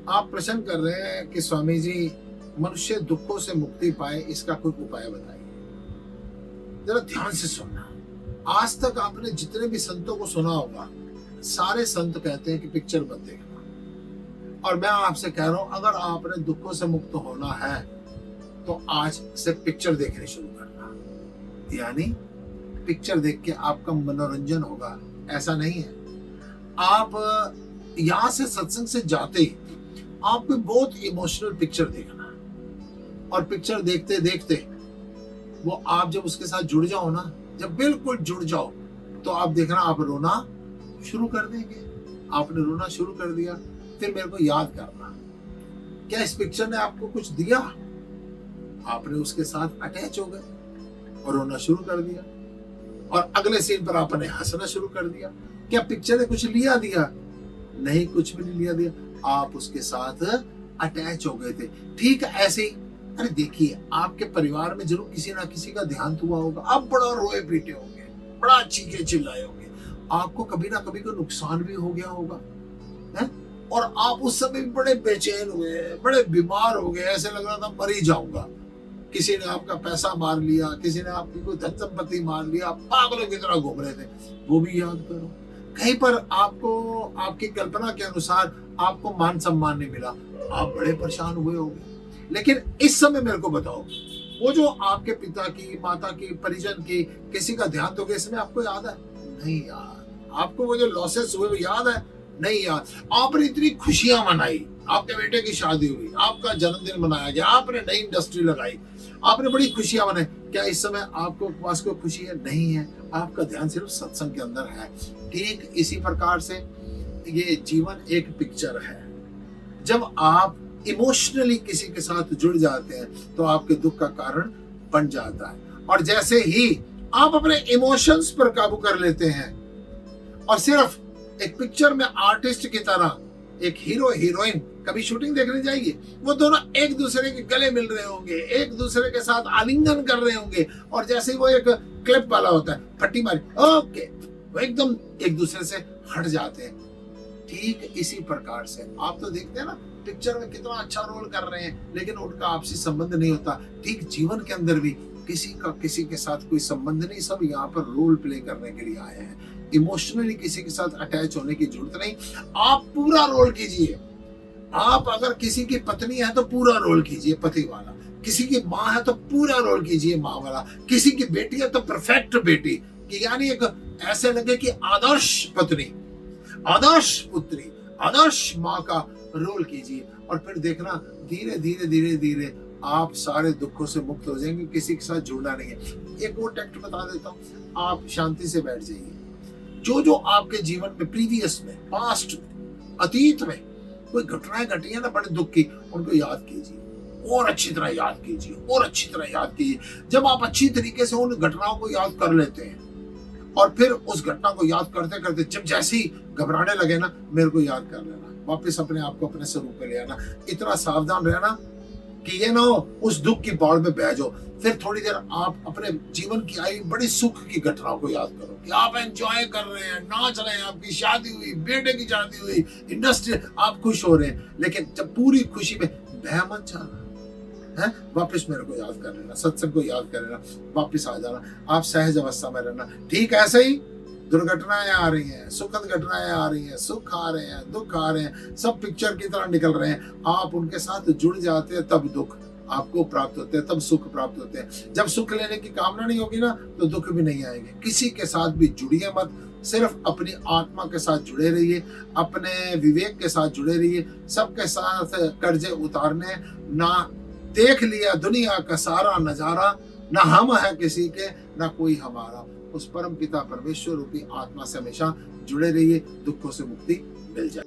आप प्रश्न कर रहे हैं कि स्वामी जी मनुष्य दुखों से मुक्ति पाए, इसका कोई उपाय बताइए। जरा ध्यान से सुनना। आज तक आपने जितने भी संतों को सुना होगा, सारे संत कहते हैं कि पिक्चर मत देखना। और मैं आपसे कह रहा हूं, अगर आपने दुखों से मुक्त होना है तो आज से पिक्चर देखनी शुरू करना। यानी पिक्चर देख के आपका मनोरंजन होगा, ऐसा नहीं है। आप यहां से सत्संग से जाते ही आपको बहुत इमोशनल पिक्चर देखना है। और पिक्चर देखते देखते वो आप जब उसके साथ जुड़ जाओ ना, जब बिल्कुल जुड़ जाओ, तो आप देखना आप रोना शुरू कर देंगे। आपने रोना शुरू कर दिया, फिर मेरे को याद करना, क्या इस पिक्चर ने आपको कुछ दिया? आपने उसके साथ अटैच हो गए और रोना शुरू कर दिया। और अगले सीन पर आपने हंसना शुरू कर दिया। क्या पिक्चर ने कुछ लिया दिया? नहीं, कुछ भी नहीं लिया दिया। आप उसके साथ अटैच हो गए थे। ठीक ऐसे ही, अरे देखिए, आपके परिवार में जरूर किसी ना किसी का देहांत हुआ होगा। आप बड़ा रोए पीटे होंगे, बड़ा चीखे चिल्लाए होंगे। आपको कभी ना कभी कोई नुकसान भी हो गया होगा, है? और आप उस समय भी बड़े बेचैन हुए, बड़े बीमार हो गए, ऐसे लग रहा था मर ही जाऊंगा। किसी ने आपका पैसा मार लिया, किसी ने आपकी कोई धन संपत्ति मार लिया, पागलों की तरह घूम रहे थे, वो भी याद करो। कहीं पर आपको आपकी कल्पना के अनुसार आपको मान सम्मान नहीं मिला, आप बड़े परेशान हुए होंगे। लेकिन इस समय मेरे को बताओ, वो जो आपके पिता की, माता की, परिजन की किसी का ध्यान दोगे, इसमें आपको याद है? नहीं याद। आपको वो जो लॉसेस हुए वो याद है? नहीं याद। आपने इतनी खुशियां मनाई, आपके बेटे की शादी हुई, आपका जन्मदिन मनाया गया, आपने नई इंडस्ट्री लगाई, आपने बड़ी खुशियां मनाई। क्या इस समय आपको पास कोई खुशी है? नहीं है। आपका ध्यान सिर्फ सत्संग के अंदर है। ठीक इसी प्रकार से ये जीवन एक पिक्चर है। जब आप इमोशनली किसी के साथ जुड़ जाते हैं तो आपके दुख का कारण बन जाता है। और जैसे ही आप अपने इमोशंस पर काबू कर लेते हैं और सिर्फ एक पिक्चर में आर्टिस्ट की तरह एक हीरो हीरोइन कभी शूटिंग देखने जाइए, वो दोनों एक दूसरे के गले मिल रहे होंगे, एक दूसरे के साथ आलिंगन कर रहे होंगे, और जैसे ही वो एक क्लिप वाला होता है, फट्टी मारी, ओके, वो एकदम एक दूसरे से हट जाते हैं। ठीक इसी प्रकार से आप तो देखते हैं ना, पिक्चर में कितना अच्छा रोल कर रहे हैं, लेकिन उनका आपसी संबंध नहीं होता। ठीक जीवन के अंदर भी किसी का किसी के साथ कोई संबंध नहीं, सब यहाँ पर रोल प्ले करने के लिए आए हैं। इमोशनली किसी के साथ अटैच होने की जरूरत नहीं। आप पूरा रोल कीजिए। आप अगर किसी की पत्नी है तो पूरा रोल कीजिए पति वाला, किसी की माँ है तो पूरा रोल कीजिए माँ वाला, किसी की बेटी है तो परफेक्ट बेटी कि यानी एक ऐसे लगे कि आदर्श पत्नी, आदर्श पुत्री, आदर्श माँ का रोल कीजिए। और फिर देखना धीरे धीरे धीरे धीरे आप सारे दुखों से मुक्त हो जाएंगे। किसी के साथ जुड़ना नहीं है। एक और टेक्ट बता देता हूँ, आप शांति से बैठ जाइए। जो जो आपके जीवन में, प्रीवियस में, पास्ट में, अतीत में कोई घटनाएं घटी है ना बड़े दुख की, उनको याद कीजिए और अच्छी तरह याद कीजिए और अच्छी तरह याद कीजिए। जब आप अच्छी तरीके से उन घटनाओं को याद कर लेते हैं और फिर उस घटना को याद करते करते जब जैसे ही घबराने लगे ना, मेरे को याद कर लेना, वापस अपने आप को अपने स्वरूप में ले आना। इतना सावधान रहना कि ये ना हो उस दुख की बाढ़ में बह जाओ। फिर थोड़ी देर आप अपने जीवन की आई बड़ी सुख की घटनाओं को याद करो कि आप एंजॉय कर रहे हैं, नाच रहे हैं, आपकी शादी हुई, बेटे की शादी हुई, इंडस्ट्री, आप खुश हो रहे हैं। लेकिन जब पूरी खुशी में बह मत जाना है, वापस मेरे को याद कर लेना, सत्संग को याद कर लेना, वापस आ जाना, आप सहज अवस्था में रहना। ठीक ऐसे ही दुर्घटनाएं आ रही हैं, सुखद घटनाएं आ रही हैं, सुख आ रहे हैं, दुख आ रहे हैं, सब पिक्चर की तरह निकल रहे हैं। आप उनके साथ जुड़ जाते हैं, तब दुख आपको प्राप्त होते हैं, तब सुख प्राप्त होते हैं। जब सुख लेने की कामना नहीं होगी ना, तो दुख भी नहीं आएंगे। किसी के साथ भी जुड़िए मत, सिर्फ अपनी आत्मा के साथ जुड़े रहिए, अपने विवेक के साथ जुड़े रहिए। सबके साथ कर्जे उतारने, ना देख लिया दुनिया का सारा नजारा, ना हम है किसी के, ना कोई हमारा। उस परम पिता परमेश्वर रूपी आत्मा से हमेशा जुड़े रहिए, दुखों से मुक्ति मिल जाए।